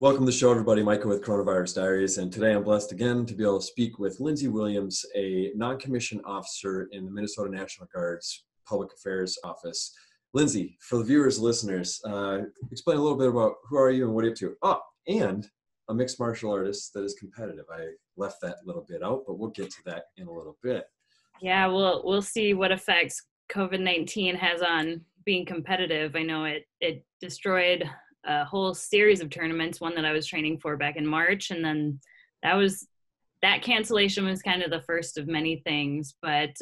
Welcome to the show, everybody. Michael with CoronavirusDiaries, and today I'm blessed again to be able to speak with Linsey Williams, a non-commissioned officer in the Minnesota National Guard's Public Affairs Office. Linsey, for the viewers, listeners, explain a little bit about who are you and what are you up to? Oh, and a mixed martial artist that is competitive. I left that little bit out, but we'll get to that in a little bit. Yeah, we'll see what effects COVID-19 has on being competitive. I know it destroyed a whole series of tournaments, one that I was training for back in March, and then that cancellation was kind of the first of many things. But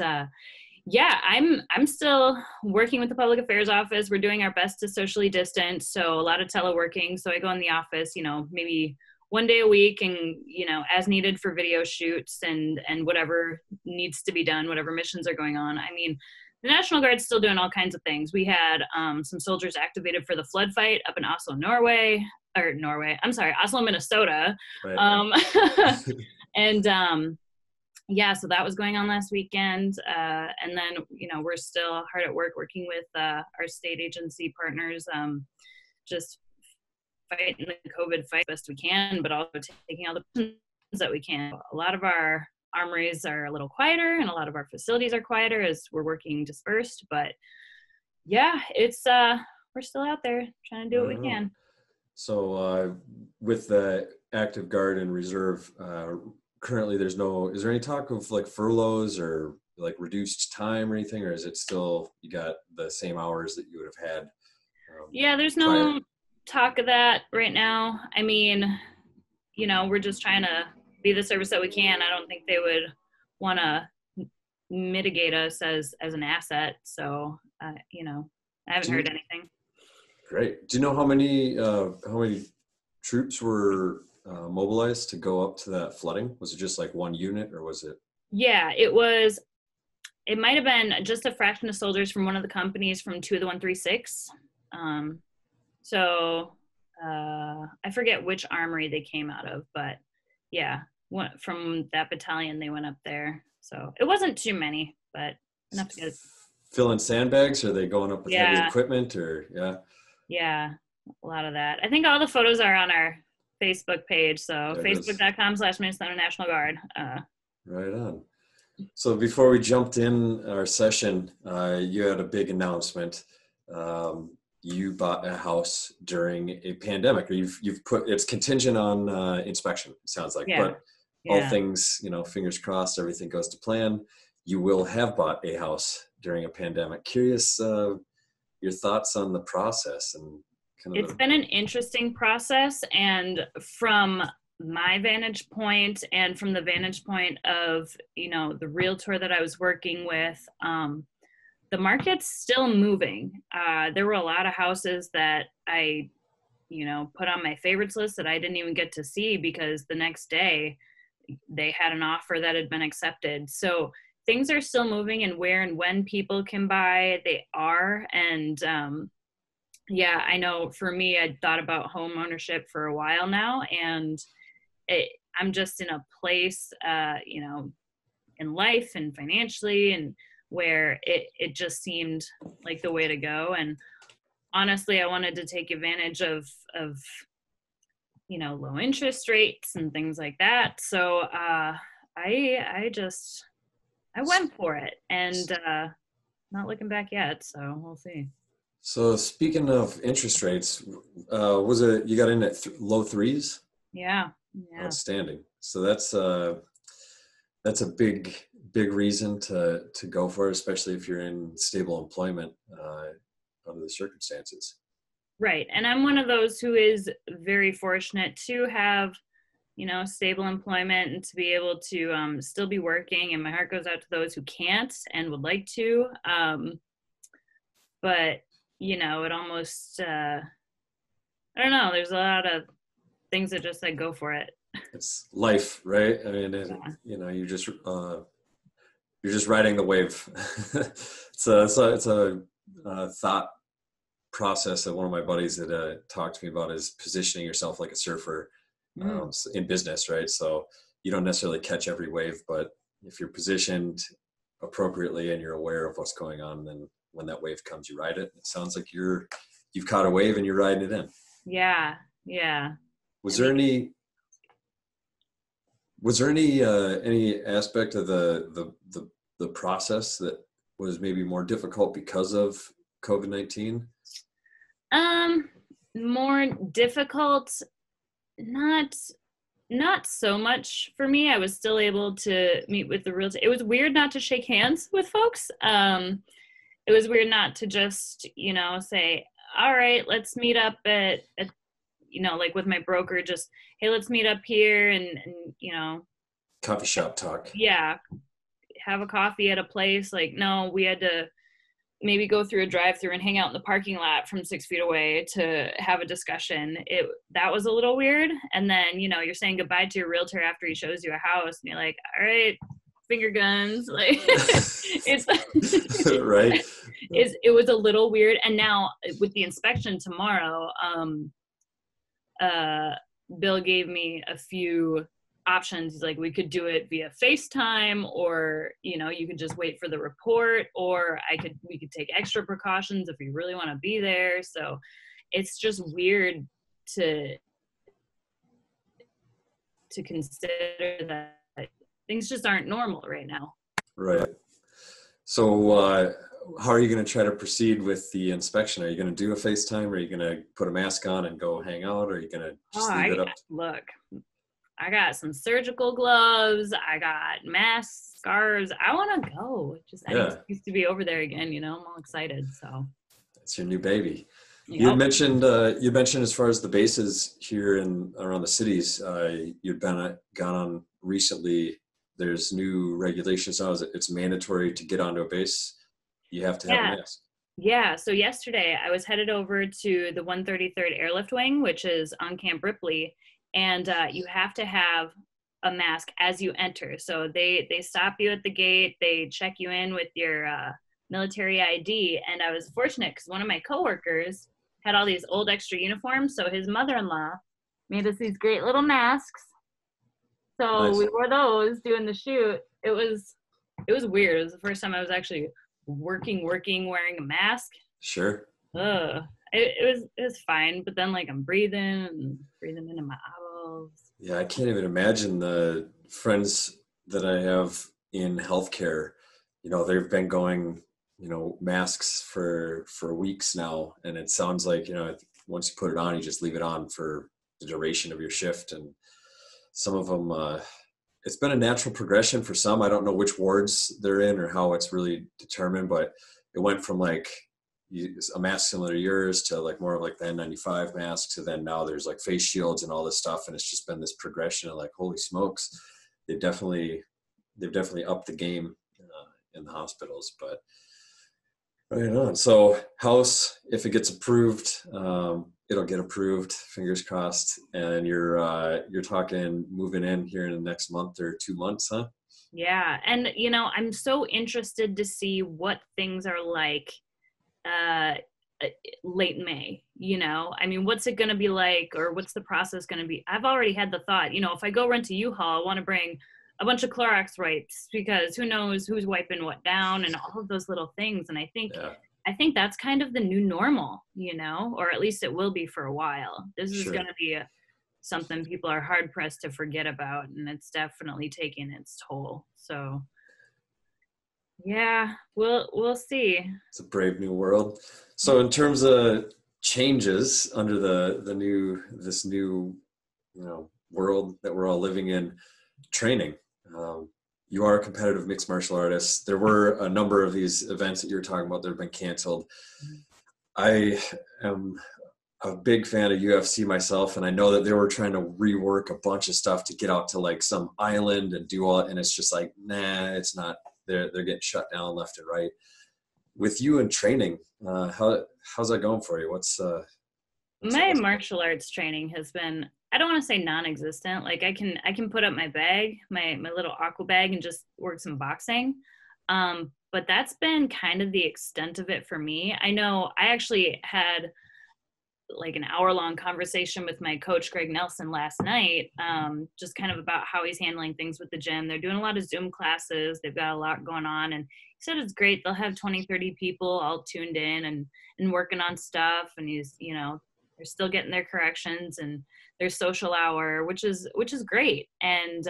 yeah, I'm still working with the Public Affairs Office. We're doing our best to socially distance, so a lot of teleworking. So I go in the office, maybe one day a week, and as needed for video shoots and whatever needs to be done, whatever missions are going on. I mean, the National Guard's still doing all kinds of things. We had some soldiers activated for the flood fight up in Oslo, Oslo, Minnesota. Right. Yeah, so that was going on last weekend. And then, we're still hard at work working with our state agency partners, just fighting the COVID fight best we can, but also taking all the precautions that we can. A lot of our armories are a little quieter and a lot of our facilities are quieter as we're working dispersed, but yeah, it's we're still out there trying to do what we can. So with the active guard and reserve, currently is there any talk of like furloughs or like reduced time or anything, or is it still you got the same hours that you would have had? Yeah, there's no talk of that right now. I mean, we're just trying to be the service that we can. I don't think they would want to mitigate us as an asset. So, I haven't heard anything. Great. Do you know how many troops were mobilized to go up to that flooding? Was it just like one unit, or was it? Yeah, it might have been just a fraction of soldiers from one of the companies from 2 of the 136. So I forget which armory they came out of, but yeah, from that battalion they went up there. So it wasn't too many, but enough to get filling sandbags. Are they going up with heavy equipment, or Yeah, a lot of that. I think all the photos are on our Facebook page. So facebook.com/Minnesota National Guard. Right on. So before we jumped in our session, you had a big announcement. You bought a house during a pandemic, or you've put it's contingent on inspection. It sounds like, but all things, fingers crossed, everything goes to plan. You will have bought a house during a pandemic. Curious your thoughts on the process and kind of. It's been an interesting process, and from my vantage point and from the vantage point of the realtor that I was working with, the market's still moving. There were a lot of houses that I put on my favorites list that I didn't even get to see because the next day they had an offer that had been accepted. So things are still moving, and where and when people can buy, they are. And yeah, I know for me, I thought about home ownership for a while now, and I'm just in a place, in life and financially, and where it just seemed like the way to go. And honestly, I wanted to take advantage of low interest rates and things like that. So I went for it, and not looking back yet. So we'll see. So speaking of interest rates, was it you got in at low threes? Yeah. Outstanding. So that's a big reason to go for it, especially if you're in stable employment under the circumstances. Right. And I'm one of those who is very fortunate to have, stable employment and to be able to still be working. And my heart goes out to those who can't and would like to. But, it almost, I don't know, there's a lot of things that just like go for it. It's life, right? I mean, you're just riding the wave. It's a thought process that one of my buddies that talked to me about is positioning yourself like a surfer in business, right? So you don't necessarily catch every wave, but if you're positioned appropriately and you're aware of what's going on, then when that wave comes, you ride it. It sounds like you've caught a wave and you're riding it in. Yeah. Was I there mean, any aspect of the process that was maybe more difficult because of COVID-19? um, more difficult, not not so much for me. I was still able to meet with the realtor. It was weird not to shake hands with folks. It was weird not to just, say, all right, let's meet up at like with my broker, just, hey, let's meet up here and Coffee shop talk. yeah, have a coffee at a place. Like, no, we had to maybe go through a drive-through and hang out in the parking lot from 6 feet away to have a discussion. That was a little weird. And then, you're saying goodbye to your realtor after he shows you a house and you're like, all right, finger guns. Like it's Right. it was a little weird. And now with the inspection tomorrow, Bill gave me a few options. He's like, we could do it via FaceTime, or you could just wait for the report, or we could take extra precautions if you really want to be there. So it's just weird to consider that things just aren't normal right now. Right. So how are you going to try to proceed with the inspection? Are you going to do a FaceTime? Are you going to put a mask on and go hang out? Or are you going to just leave it up? Look, I got some surgical gloves. I got masks, scarves. I want to go. Just I used to be over there again. I'm all excited. So it's your new baby. Yep. You mentioned as far as the bases here around the cities, you've gone on recently. There's new regulations now. It's mandatory to get onto a base. You have to have a mask. Yeah. So yesterday I was headed over to the 133rd Airlift Wing, which is on Camp Ripley. And you have to have a mask as you enter. So they stop you at the gate. They check you in with your military ID. And I was fortunate because one of my coworkers had all these old extra uniforms. So his mother-in-law made us these great little masks. So nice. We wore those doing the shoot. It was weird. It was the first time I was actually working wearing a mask. Sure. It was fine, but then I'm breathing into my eyeballs. Yeah, I can't even imagine the friends that I have in healthcare. They've been going, masks for weeks now, and it sounds like once you put it on, you just leave it on for the duration of your shift. And some of them, it's been a natural progression for some. I don't know which wards they're in or how it's really determined, but it went from a mask similar to yours to more of the N95 mask to then now there's face shields and all this stuff. And it's just been this progression of holy smokes, they've definitely upped the game in the hospitals. But right on. So house, if it gets approved, it'll get approved, fingers crossed. And you're talking moving in here in the next month or 2 months, huh? Yeah. And I'm so interested to see what things are like late May. What's it going to be like, or what's the process going to be? I've already had the thought, if I go rent a U-Haul, I want to bring a bunch of Clorox wipes, because who knows who's wiping what down and all of those little things. And I think that's kind of the new normal, or at least it will be for a while. This is going to be something people are hard pressed to forget about, and it's definitely taking its toll. So yeah, we'll see. It's a brave new world. So in terms of changes under this new world that we're all living in, training. You are a competitive mixed martial artist. There were a number of these events that you're talking about that have been canceled. I am a big fan of UFC myself, and I know that they were trying to rework a bunch of stuff to get out to some island and do all, and it's just nah, it's not. They're getting shut down left and right. With you in training, how's that going for you? What's my martial arts training has been, I don't want to say non-existent. I can put up my bag, my little aqua bag, and just work some boxing. But that's been kind of the extent of it for me. I know I actually had an hour-long conversation with my coach, Greg Nelson, last night, just kind of about how he's handling things with the gym. They're doing a lot of Zoom classes. They've got a lot going on. And he said it's great. They'll have 20, 30 people all tuned in and working on stuff. And he's, they're still getting their corrections and their social hour, which is great. And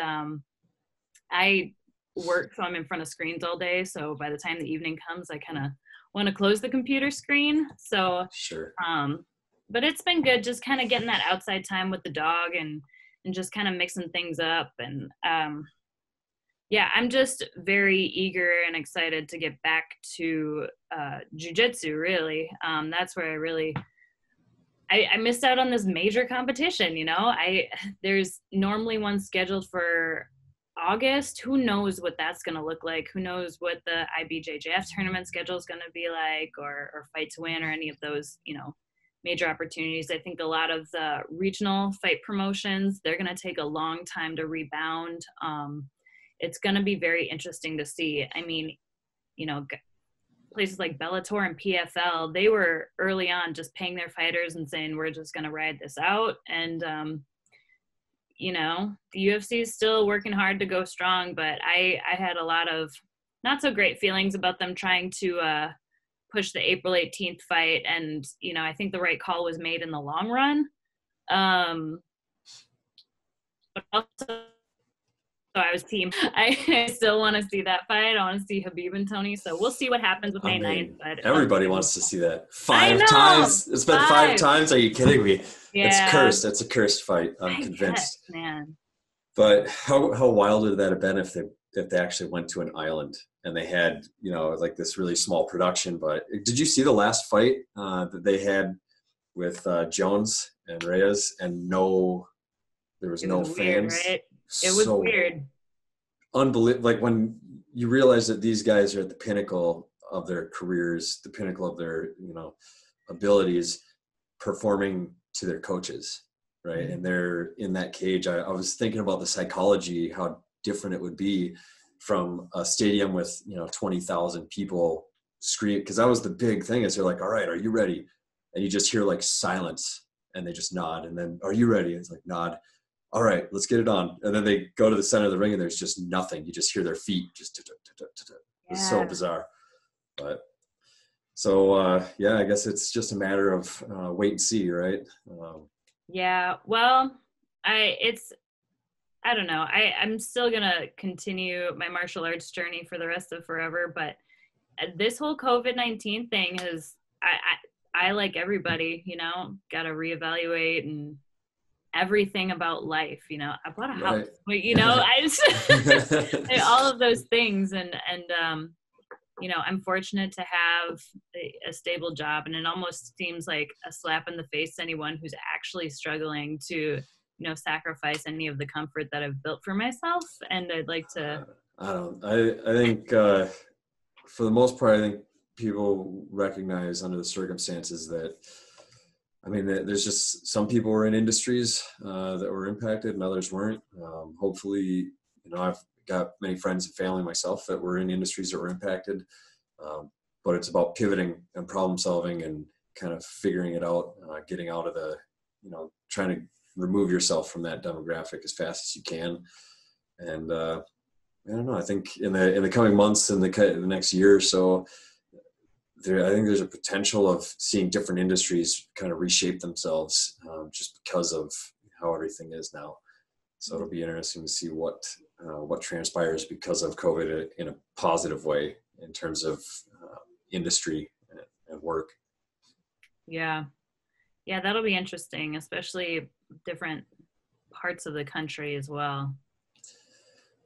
I work, so I'm in front of screens all day. So by the time the evening comes, I kind of want to close the computer screen. So, Sure. but it's been good just kind of getting that outside time with the dog and just kind of mixing things up. And yeah, I'm just very eager and excited to get back to jiu-jitsu, really. That's where I missed out on this major competition, you know. There's normally one scheduled for August. Who knows what that's going to look like? Who knows what the IBJJF tournament schedule is going to be like, or Fight to Win, or any of those, you know, major opportunities. I think a lot of the regional fight promotions, they're going to take a long time to rebound. It's going to be very interesting to see. I mean, you know, places like Bellator and PFL, they were early on just paying their fighters and saying, we're just going to ride this out. And, you know, the UFC is still working hard to go strong, but I had a lot of not so great feelings about them trying to push the April 18th fight. And, you know, I think the right call was made in the long run. But also, so I was team. I still want to see that fight. I want to see Khabib and Tony. So we'll see what happens with May 9th. But everybody wants to see that. Five times. It's been five times. Are you kidding me? Yeah. It's cursed. It's a cursed fight. I'm convinced. Guess, man. But how wild would that have been if they actually went to an island and they had, you know, like this really small production? But did you see the last fight that they had with Jones and Reyes, and there was no fans? Weird, right? It was weird. Unbelievable. Like when you realize that these guys are at the pinnacle of their careers, the pinnacle of their, you know, abilities, performing to their coaches, right? Mm-hmm. And they're in that cage. I was thinking about the psychology, how different it would be from a stadium with, you know, 20,000 people scream. Because that was the big thing, is they're like, all right, are you ready? And you just hear like silence, and they just nod. And then, are you ready? And it's like, nod. All right, let's get it on. And then they go to the center of the ring, and there's just nothing. You just hear their feet just. It's so bizarre. But so yeah, I guess it's just a matter of wait and see, right? Yeah. Well, I don't know. I'm still gonna continue my martial arts journey for the rest of forever. But this whole COVID-19 thing has, I like everybody, you know, got to reevaluate and everything about life, you know. I bought a house, but you know, I just all of those things, and you know, I'm fortunate to have a stable job, and it almost seems like a slap in the face to anyone who's actually struggling to, you know, sacrifice any of the comfort that I've built for myself. And I'd like to I think for the most part, I think people recognize under the circumstances that, I mean, there's just some people were in industries that were impacted and others weren't. Hopefully, you know, I've got many friends and family myself that were in industries that were impacted. But it's about pivoting and problem solving and kind of figuring it out, getting out of the, you know, trying to remove yourself from that demographic as fast as you can. And I don't know, I think in the coming months and the next year or so, I think there's a potential of seeing different industries kind of reshape themselves just because of how everything is now. So it'll be interesting to see what transpires because of COVID in a positive way in terms of industry and work. Yeah, that'll be interesting, especially different parts of the country as well.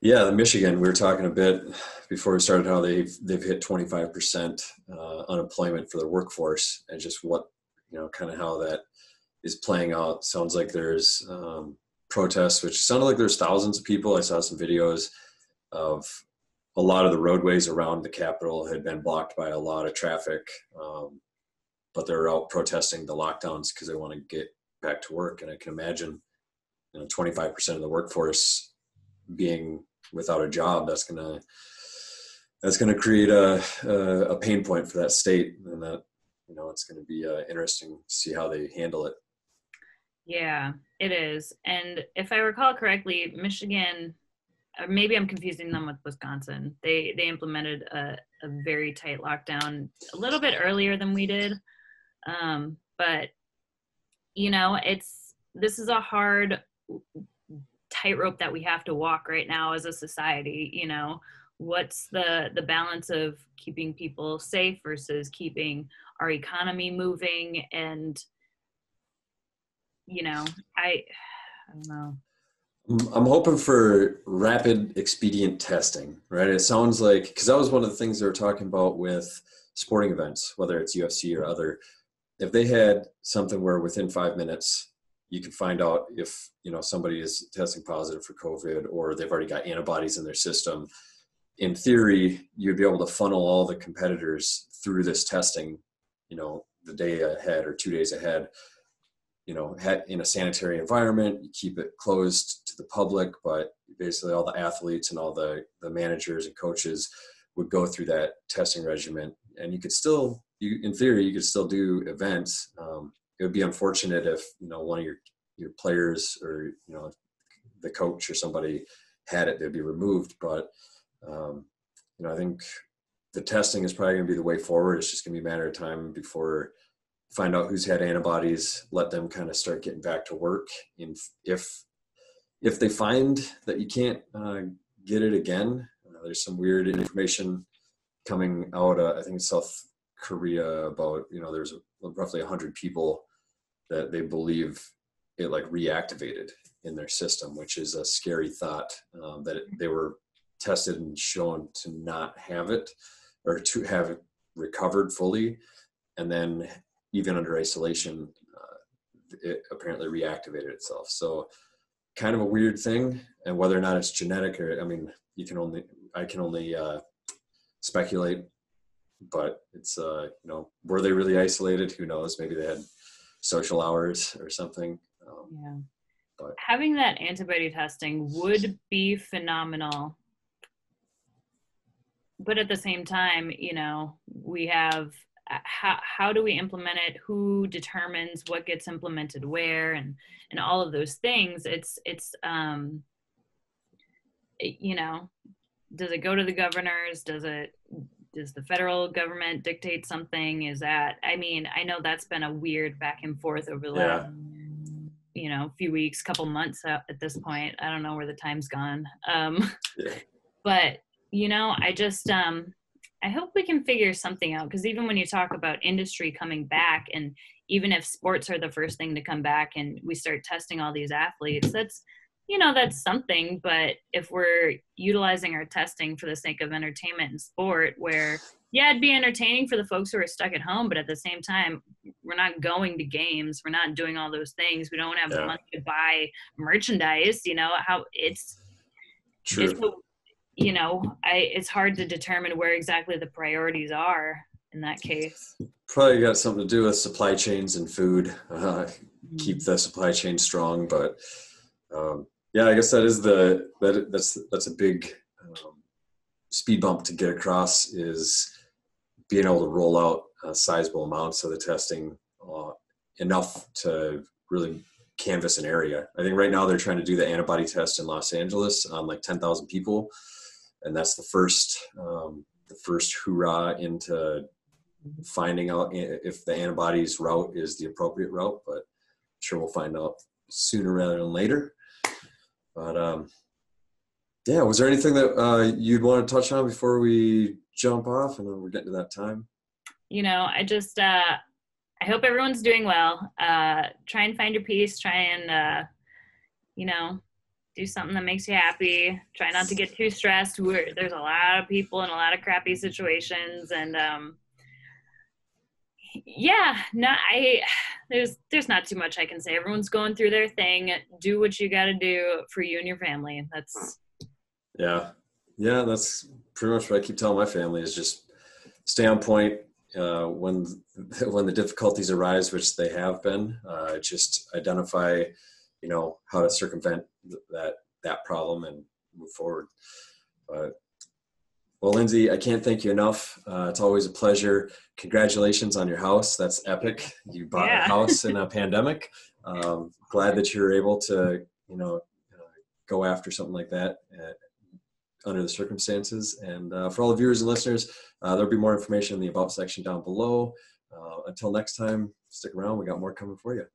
Yeah, Michigan, we were talking a bit before we started how they've hit 25% unemployment for their workforce, and just what, you know, kind of how that is playing out. Sounds like there's protests, which sounded like there's thousands of people. I saw some videos of a lot of the roadways around the Capitol had been blocked by a lot of traffic, but they're out protesting the lockdowns because they want to get back to work. And I can imagine, you know, 25% of the workforce being without a job, that's gonna create a pain point for that state, and that, you know, it's going to be interesting to see how they handle it. Yeah, it is. And if I recall correctly, Michigan, or maybe I'm confusing them with Wisconsin, they implemented a very tight lockdown a little bit earlier than we did, but you know, this is a hard tightrope that we have to walk right now as a society. You know, what's the balance of keeping people safe versus keeping our economy moving? And, you know, I don't know. I'm hoping for rapid, expedient testing, right? It sounds like, because that was one of the things they were talking about with sporting events, whether it's UFC or other. If they had something where within 5 minutes you can find out if, you know, somebody is testing positive for COVID or they've already got antibodies in their system, in theory, you'd be able to funnel all the competitors through this testing, you know, the day ahead or 2 days ahead, you know, in a sanitary environment. You keep it closed to the public, but basically all the athletes and all the managers and coaches would go through that testing regimen. And you could still, in theory, you could still do events. It would be unfortunate if, you know, one of your players or, you know, the coach or somebody had it, they'd be removed. But, you know, I think the testing is probably going to be the way forward. It's just going to be a matter of time before find out who's had antibodies, let them kind of start getting back to work. And if they find that you can't get it again, there's some weird information coming out, I think in South Korea about, you know, there's roughly 100 people that they believe it like reactivated in their system, which is a scary thought, they were tested and shown to not have it or to have it recovered fully. And then even under isolation, it apparently reactivated itself. So kind of a weird thing. And whether or not it's genetic or, I mean, I can only speculate, but it's, you know, were they really isolated? Who knows? Maybe they had social hours or something. Yeah. But having that antibody testing would be phenomenal. But at the same time, you know, we have, how do we implement it? Who determines what gets implemented where, and all of those things? It's you know, does it go to the governors? Does the federal government dictate something? Is that, I mean, I know that's been a weird back and forth over the last, you know, few weeks, couple months at this point. I don't know where the time's gone. But, you know, I just, I hope we can figure something out, because even when you talk about industry coming back, and even if sports are the first thing to come back and we start testing all these athletes, that's, you know, that's something. But if we're utilizing our testing for the sake of entertainment and sport, where, yeah, it'd be entertaining for the folks who are stuck at home, but at the same time, we're not going to games, we're not doing all those things, we don't have the money to buy merchandise, you know, how it's true. You know, it's hard to determine where exactly the priorities are in that case. Probably got something to do with supply chains and food. Keep the supply chain strong, but yeah, I guess that is that's a big speed bump to get across, is being able to roll out sizable amounts of the testing, enough to really canvass an area. I think right now they're trying to do the antibody test in Los Angeles on like 10,000 people. And that's the first hoorah into finding out if the antibodies route is the appropriate route. But I'm sure we'll find out sooner rather than later. But yeah, was there anything that you'd want to touch on before we jump off? And then we're getting to that time. You know, I just I hope everyone's doing well. Try and find your peace. Try and you know, do something that makes you happy. Try not to get too stressed. There's a lot of people in a lot of crappy situations, and yeah, there's not too much I can say. Everyone's going through their thing. Do what you got to do for you and your family. That's that's pretty much what I keep telling my family, is just stay on point when the difficulties arise, which they have been. Just identify, you know, how to circumvent that problem and move forward. But well, Linsey, I can't thank you enough. It's always a pleasure. Congratulations on your house. That's epic. You bought a house in a pandemic. Glad that you're able to, you know, go after something like that under the circumstances. And for all the viewers and listeners, there'll be more information in the About section down below. Until next time, stick around. We got more coming for you.